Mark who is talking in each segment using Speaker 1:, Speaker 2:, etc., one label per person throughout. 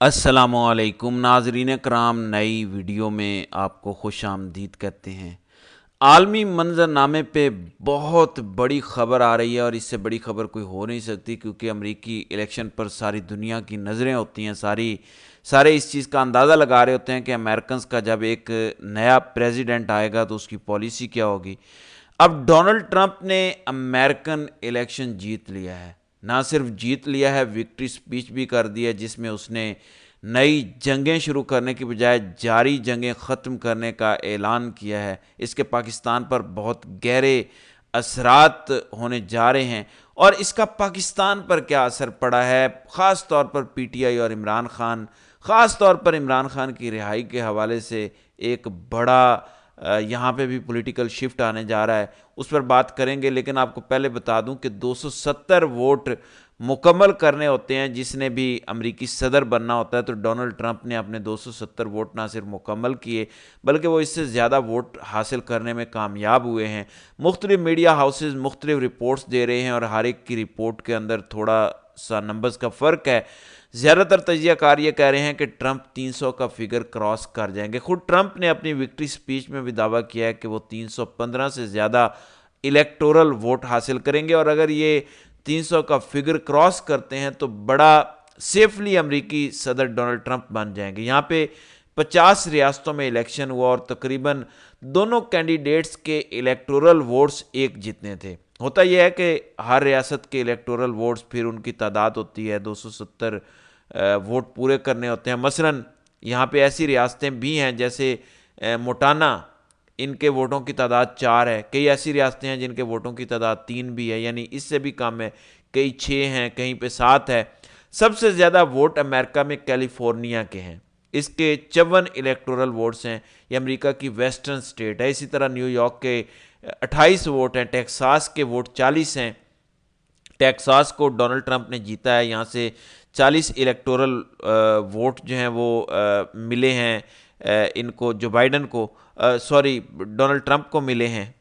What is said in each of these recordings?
Speaker 1: अस्सलामुअलैकुम नाज़रीन कराम, नई वीडियो में आपको खुश आमदीद कहते हैं। आलमी मंजरनामे पे बहुत बड़ी ख़बर आ रही है और इससे बड़ी ख़बर कोई हो नहीं सकती, क्योंकि अमरीकी इलेक्शन पर सारी दुनिया की नज़रें होती हैं। सारे इस चीज़ का अंदाज़ा लगा रहे होते हैं कि अमेरिकन्स का जब एक नया प्रेसिडेंट आएगा तो उसकी पॉलिसी क्या होगी। अब डोनाल्ड ट्रंप ने अमेरिकन इलेक्शन जीत लिया है। ना सिर्फ जीत लिया है, विक्ट्री स्पीच भी कर दी है, जिसमें उसने नई जंगें शुरू करने की बजाय जारी जंगें ख़त्म करने का ऐलान किया है। इसके पाकिस्तान पर बहुत गहरे असरात होने जा रहे हैं और इसका पाकिस्तान पर क्या असर पड़ा है, ख़ास तौर पर पीटीआई और इमरान खान, ख़ास तौर पर इमरान खान की रिहाई के हवाले से एक बड़ा यहाँ पे भी पॉलिटिकल शिफ्ट आने जा रहा है, उस पर बात करेंगे। लेकिन आपको पहले बता दूं कि 270 वोट मुकम्मल करने होते हैं जिसने भी अमरीकी सदर बनना होता है। तो डोनाल्ड ट्रंप ने अपने 270 वोट ना सिर्फ मुकम्मल किए, बल्कि वो इससे ज़्यादा वोट हासिल करने में कामयाब हुए हैं। मुख्तलिफ मीडिया हाउसेज मुख्तलिफ रिपोर्ट्स दे रहे हैं और हर एक की रिपोर्ट के अंदर थोड़ा सा नंबर्स का फ़र्क है। ज़्यादातर तजियाकार ये कह रहे हैं कि ट्रंप 300 का फिगर क्रॉस कर जाएंगे। खुद ट्रंप ने अपनी विक्ट्री स्पीच में भी दावा किया है कि वो 315 से ज़्यादा इलेक्टोरल वोट हासिल करेंगे और अगर ये 300 का फिगर क्रॉस करते हैं तो बड़ा सेफली अमरीकी सदर डोनाल्ड ट्रंप बन जाएंगे। यहाँ पे 50 रियासतों में इलेक्शन हुआ और तकरीबन दोनों कैंडिडेट्स के इलेक्टोरल वोट्स एक जितने थे। होता यह है कि हर रियासत के इलेक्टोरल वोट्स फिर उनकी तादाद होती है, 270 वोट पूरे करने होते हैं। मसलन यहाँ पे ऐसी रियासतें भी हैं जैसे मोटाना, इनके वोटों की तादाद 4 है। कई ऐसी रियासतें हैं जिनके वोटों की तादाद 3 भी है, यानी इससे भी कम है। कई 6 हैं, कहीं पे 7 है। सबसे ज़्यादा वोट अमेरिका में कैलिफोर्निया के हैं, इसके 54 इलेक्टोरल वोट्स हैं। ये अमेरिका की वेस्टर्न स्टेट है। इसी तरह न्यूयॉर्क के 28 वोट हैं, टेक्सास के वोट 40 हैं। टेक्सास को डोनाल्ड ट्रंप ने जीता है, यहाँ से 40 इलेक्टोरल वोट जो हैं वो मिले हैं इनको, जो बाइडन को सॉरी डोनाल्ड ट्रंप को मिले हैं।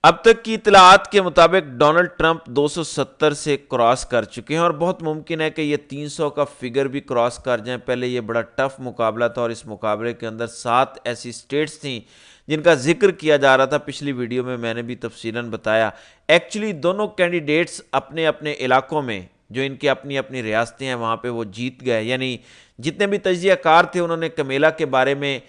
Speaker 1: अब तक की इतलात के मुताबिक डोनाल्ड ट्रंप 270 से क्रॉस कर चुके हैं और बहुत मुमकिन है कि ये 300 का फिगर भी क्रॉस कर जाएं। पहले ये बड़ा टफ मुकाबला था और इस मुकाबले के अंदर 7 ऐसी स्टेट्स थीं जिनका जिक्र किया जा रहा था। पिछली वीडियो में मैंने भी तफसीलन बताया। एक्चुअली दोनों कैंडिडेट्स अपने अपने इलाकों में, जो इनकी अपनी अपनी रियासतें हैं, वहाँ पे वो जीत गए। यानी जितने भी तजियाकार थे उन्होंने कमेला के बारे में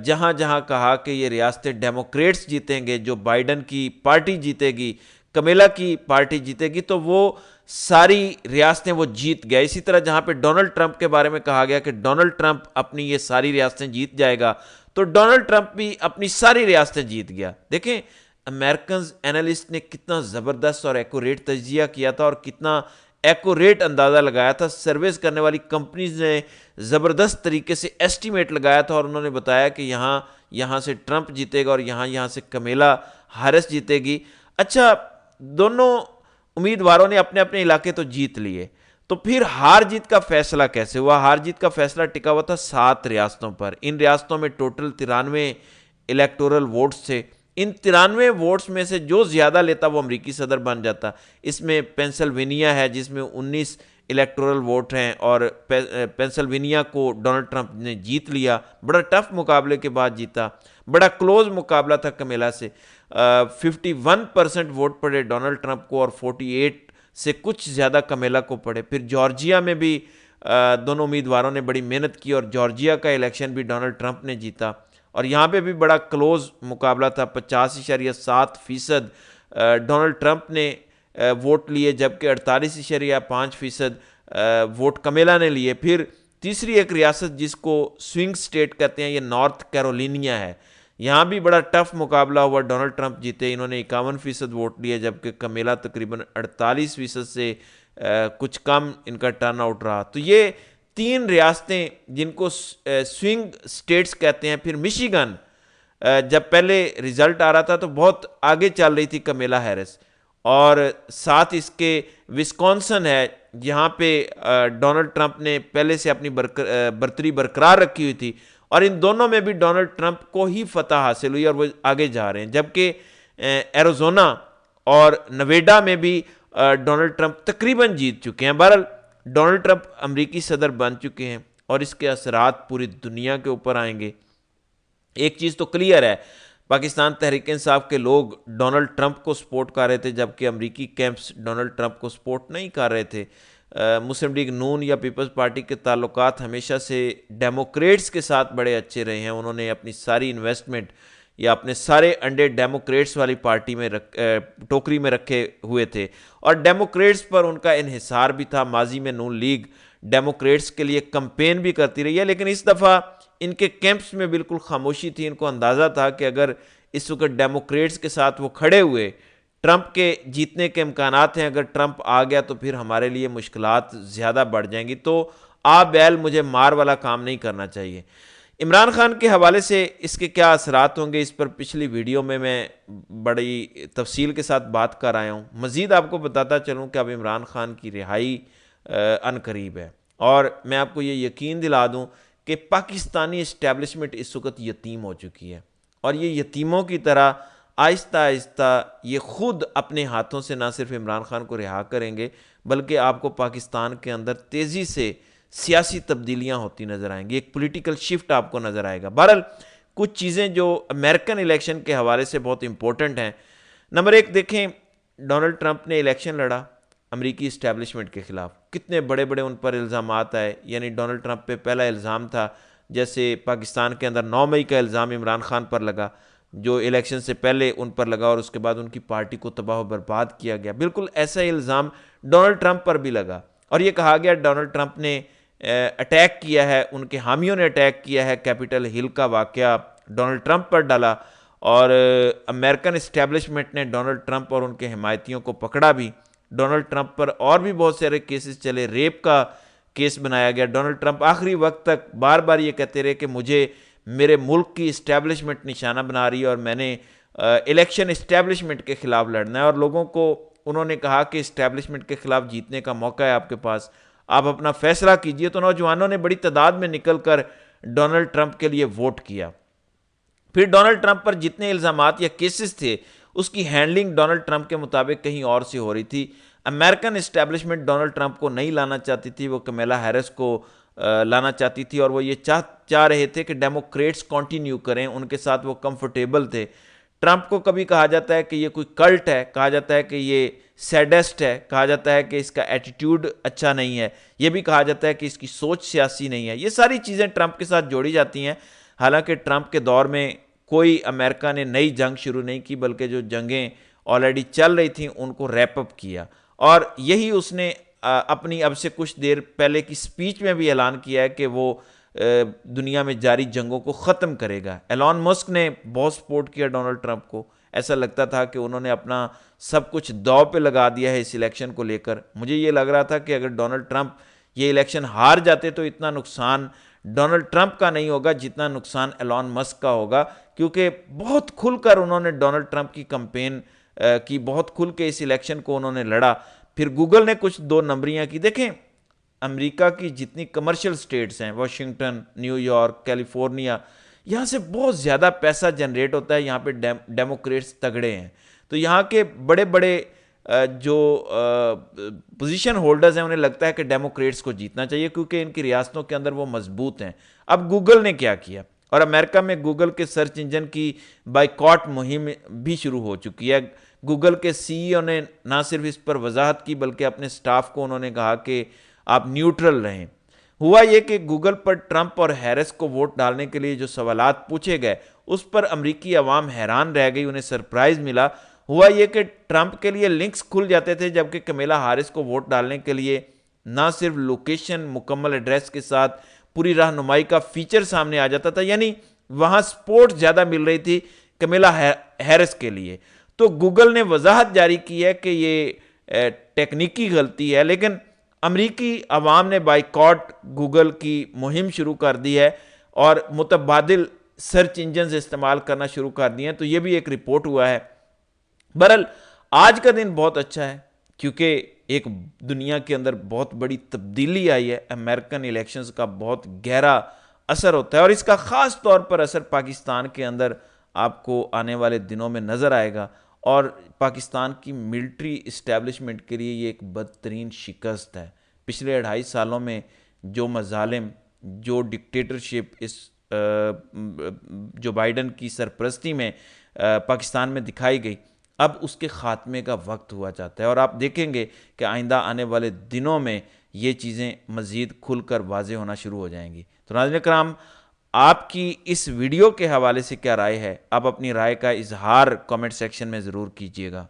Speaker 1: जहाँ जहाँ कहा कि ये रियासतें डेमोक्रेट्स जीतेंगे, जो बाइडन की पार्टी जीतेगी, कमेला की पार्टी जीतेगी, तो वो सारी रियासतें वो जीत गया। इसी तरह जहाँ पे डोनाल्ड ट्रंप के बारे में कहा गया कि डोनाल्ड ट्रंप अपनी ये सारी रियासतें जीत जाएगा, तो डोनाल्ड ट्रंप भी अपनी सारी रियासतें जीत गया। देखें अमेरिकन एनालिस्ट ने कितना ज़बरदस्त और एक्यूरेट तजिया किया था और कितना एक्यूरेट अंदाज़ा लगाया था। सर्विस करने वाली कंपनीज ने ज़बरदस्त तरीके से एस्टीमेट लगाया था और उन्होंने बताया कि यहाँ से ट्रंप जीतेगा और यहाँ से कमेला हैरिस जीतेगी। अच्छा, दोनों उम्मीदवारों ने अपने अपने इलाके तो जीत लिए, तो फिर हार जीत का फैसला कैसे हुआ? हार जीत का फैसला टिका हुआ था 7 रियासतों पर। इन रियासतों में टोटल 93 इलेक्टोरल वोट्स थे। इन 93 वोट्स में से जो ज़्यादा लेता वो अमरीकी सदर बन जाता। इसमें पेंसिल्वेनिया है जिसमें 19 इलेक्टोरल वोट हैं और पेंसिल्वेनिया को डोनाल्ड ट्रंप ने जीत लिया। बड़ा टफ मुकाबले के बाद जीता, बड़ा क्लोज मुकाबला था कमेला से। 51% वोट पड़े डोनाल्ड ट्रंप को और 48 से कुछ ज़्यादा कमेला को पड़े। फिर जॉर्जिया में भी दोनों उम्मीदवारों ने बड़ी मेहनत की और जॉर्जिया का इलेक्शन भी डोनाल्ड ट्रंप ने जीता और यहाँ पे भी बड़ा क्लोज मुकाबला था। 50.7% डोनाल्ड ट्रंप ने वोट लिए, जबकि 48.5% वोट कमेला ने लिए। फिर तीसरी एक रियासत जिसको स्विंग स्टेट कहते हैं, ये नॉर्थ कैरोलिनिया है। यहाँ भी बड़ा टफ मुकाबला हुआ, डोनाल्ड ट्रंप जीते, इन्होंने 51% वोट लिए, जबकि कमेला तकरीबन 48% से कुछ कम इनका टर्न आउट रहा। तो ये 3 रियासतें जिनको स्विंग स्टेट्स कहते हैं। फिर मिशिगन, जब पहले रिजल्ट आ रहा था तो बहुत आगे चल रही थी कमेला हैरिस, और साथ इसके विस्कॉन्सन है यहाँ पे डोनाल्ड ट्रंप ने पहले से अपनी बर्तरी बरकरार रखी हुई थी और इन दोनों में भी डोनाल्ड ट्रंप को ही फतह हासिल हुई और वो आगे जा रहे हैं। जबकि एरिज़ोना और नवेडा में भी डोनाल्ड ट्रंप तकरीबन जीत चुके हैं। बहरहाल डोनाल्ड ट्रंप अमेरिकी सदर बन चुके हैं और इसके असरात पूरी दुनिया के ऊपर आएंगे। एक चीज़ तो क्लियर है, पाकिस्तान तहरीक इंसाफ के लोग डोनाल्ड ट्रंप को सपोर्ट कर रहे थे, जबकि अमेरिकी कैंप्स डोनाल्ड ट्रंप को सपोर्ट नहीं कर रहे थे। मुस्लिम लीग नून या पीपल्स पार्टी के ताल्लुकात हमेशा से डेमोक्रेट्स के साथ बड़े अच्छे रहे हैं। उन्होंने अपनी सारी इन्वेस्टमेंट या अपने सारे अंडे डेमोक्रेट्स वाली पार्टी में टोकरी में रखे हुए थे और डेमोक्रेट्स पर उनका इन्हिसार भी था। माजी में नून लीग डेमोक्रेट्स के लिए कंपेन भी करती रही है, लेकिन इस दफ़ा इनके कैंप्स में बिल्कुल खामोशी थी। इनको अंदाज़ा था कि अगर इस वक्त डेमोक्रेट्स के साथ वो खड़े हुए, ट्रंप के जीतने के इम्कानात हैं, अगर ट्रंप आ गया तो फिर हमारे लिए मुश्किलात ज़्यादा बढ़ जाएंगी। तो आप बैल मुझे मार वाला काम नहीं करना चाहिए। इमरान खान के हवाले से इसके क्या असरात होंगे, इस पर पिछली वीडियो में मैं बड़ी तफसील के साथ बात कर आया हूँ। मज़ीद आपको बताता चलूँ कि अब इमरान खान की रिहाई अनकरीब है और मैं आपको ये यकीन दिला दूँ कि पाकिस्तानी इस्टेब्लिशमेंट इस वक्त यतीम हो चुकी है और ये यतीमों की तरह आहिस्ता आहिस्ता ये खुद अपने हाथों से ना सिर्फ इमरान खान को रिहा करेंगे, बल्कि आपको पाकिस्तान के अंदर तेज़ी से सियासी तब्दीलियां होती नज़र आएंगी, एक पॉलिटिकल शिफ्ट आपको नज़र आएगा। बहरहाल कुछ चीज़ें जो अमेरिकन इलेक्शन के हवाले से बहुत इंपॉर्टेंट हैं। नंबर एक देखें, डोनाल्ड ट्रंप ने इलेक्शन लड़ा अमेरिकी इस्टेब्लिशमेंट के ख़िलाफ़, कितने बड़े बड़े उन पर इल्ज़ामात आए। यानी डोनाल्ड ट्रंप पे पहला इल्ज़ाम था, जैसे पाकिस्तान के अंदर 9 मई का इल्ज़ाम इमरान खान पर लगा, जो इलेक्शन से पहले उन पर लगा और उसके बाद उनकी पार्टी को तबाह बर्बाद किया गया। बिल्कुल ऐसा ही इल्ज़ाम डोनाल्ड ट्रंप पर भी लगा और ये कहा गया डोनाल्ड ट्रंप ने अटैक किया है, उनके हामियों ने अटैक किया है, कैपिटल हिल का वाक़या डोनाल्ड ट्रंप पर डाला और अमेरिकन इस्टेब्लिशमेंट ने डोनाल्ड ट्रंप और उनके हिमायतियों को पकड़ा भी। डोनाल्ड ट्रंप पर और भी बहुत सारे केसेस चले, रेप का केस बनाया गया। डोनाल्ड ट्रंप आखिरी वक्त तक बार बार ये कहते रहे कि मुझे मेरे मुल्क की इस्टेब्लिशमेंट निशाना बना रही है और मैंने इलेक्शन इस्टेब्लिशमेंट के ख़िलाफ़ लड़ना है। और लोगों को उन्होंने कहा कि इस्टेब्लिशमेंट के ख़िलाफ़ जीतने का मौका है आपके पास, आप अपना फैसला कीजिए। तो नौजवानों ने बड़ी तादाद में निकल कर डोनाल्ड ट्रंप के लिए वोट किया। फिर डोनाल्ड ट्रंप पर जितने इल्ज़ामात या केसेस थे, उसकी हैंडलिंग डोनाल्ड ट्रंप के मुताबिक कहीं और से हो रही थी। अमेरिकन इस्टेब्लिशमेंट डोनाल्ड ट्रंप को नहीं लाना चाहती थी, वो कमेला हैरिस को लाना चाहती थी और वो ये चाह रहे थे कि डेमोक्रेट्स कंटिन्यू करें, उनके साथ वो कंफर्टेबल थे। ट्रंप को कभी कहा जाता है कि ये कोई कल्ट है, कहा जाता है कि ये सैडेस्ट है, कहा जाता है कि इसका एटीट्यूड अच्छा नहीं है, ये भी कहा जाता है कि इसकी सोच सियासी नहीं है। ये सारी चीज़ें ट्रंप के साथ जोड़ी जाती हैं। हालांकि ट्रंप के दौर में कोई अमेरिका ने नई जंग शुरू नहीं की, बल्कि जो जंगें ऑलरेडी चल रही थी उनको रैप अप किया और यही उसने अपनी अब से कुछ देर पहले की स्पीच में भी ऐलान किया है कि वो दुनिया में जारी जंगों को ख़त्म करेगा। एलॉन मस्क ने बहुत सपोर्ट किया डोनाल्ड ट्रंप को, ऐसा लगता था कि उन्होंने अपना सब कुछ दांव पे लगा दिया है इस इलेक्शन को लेकर। मुझे ये लग रहा था कि अगर डोनाल्ड ट्रंप ये इलेक्शन हार जाते तो इतना नुकसान डोनाल्ड ट्रंप का नहीं होगा जितना नुकसान एलॉन मस्क का होगा, क्योंकि बहुत खुलकर उन्होंने डोनाल्ड ट्रंप की कंपेन की, बहुत खुल के इस इलेक्शन को उन्होंने लड़ा। फिर गूगल ने कुछ 2 नंबरियां की। देखें, अमेरिका की जितनी कमर्शियल स्टेट्स हैं, वाशिंगटन, न्यूयॉर्क, कैलिफोर्निया, यहाँ से बहुत ज़्यादा पैसा जनरेट होता है। यहाँ पे डेमोक्रेट्स तगड़े हैं, तो यहाँ के बड़े बड़े जो पोजीशन होल्डर्स हैं उन्हें लगता है कि डेमोक्रेट्स को जीतना चाहिए क्योंकि इनकी रियासतों के अंदर वो मजबूत हैं। अब गूगल ने क्या किया, और अमेरिका में गूगल के सर्च इंजन की बाइकॉट मुहिम भी शुरू हो चुकी है। गूगल के सीईओ ने ना सिर्फ इस पर वजाहत की बल्कि अपने स्टाफ को उन्होंने कहा कि आप न्यूट्रल रहें। हुआ ये कि गूगल पर ट्रंप और हैरिस को वोट डालने के लिए जो सवालात पूछे गए उस पर अमरीकी अवाम हैरान रह गई, उन्हें सरप्राइज मिला। हुआ ये कि ट्रंप के लिए लिंक्स खुल जाते थे, जबकि कमेला हैरिस को वोट डालने के लिए ना सिर्फ लोकेशन, मुकम्मल एड्रेस के साथ पूरी रहनुमाई का फीचर सामने आ जाता था, यानी वहाँ सपोर्ट ज़्यादा मिल रही थी कमेला हैरिस के लिए। तो गूगल ने वजाहत जारी की है कि ये टेक्निकी गलती है, लेकिन अमरीकी अवाम ने बाइकॉट गूगल की मुहिम शुरू कर दी है और मुतबादिल सर्च इंजन इस्तेमाल करना शुरू कर दिए हैं। तो ये भी एक रिपोर्ट हुआ है। बहरहाल आज का दिन बहुत अच्छा है क्योंकि एक दुनिया के अंदर बहुत बड़ी तब्दीली आई है। अमेरिकन इलेक्शंस का बहुत गहरा असर होता है और इसका ख़ास तौर पर असर पाकिस्तान के अंदर आपको आने वाले दिनों में नज़र आएगा और पाकिस्तान की मिलिट्री इस्टेब्लिशमेंट के लिए ये एक बदतरीन शिकस्त है। पिछले 2.5 सालों में जो मजालिम, जो डिक्टेटरशिप इस जो बाइडन की सरपरस्ती में पाकिस्तान में दिखाई गई, अब उसके ख़ात्मे का वक्त हुआ चाहता है। और आप देखेंगे कि आइंदा आने वाले दिनों में ये चीज़ें मज़ीद खुलकर वाज़े होना शुरू हो जाएंगी। तो नाज़रीन कराम, आपकी इस वीडियो के हवाले से क्या राय है? आप अपनी राय का इजहार कमेंट सेक्शन में ज़रूर कीजिएगा।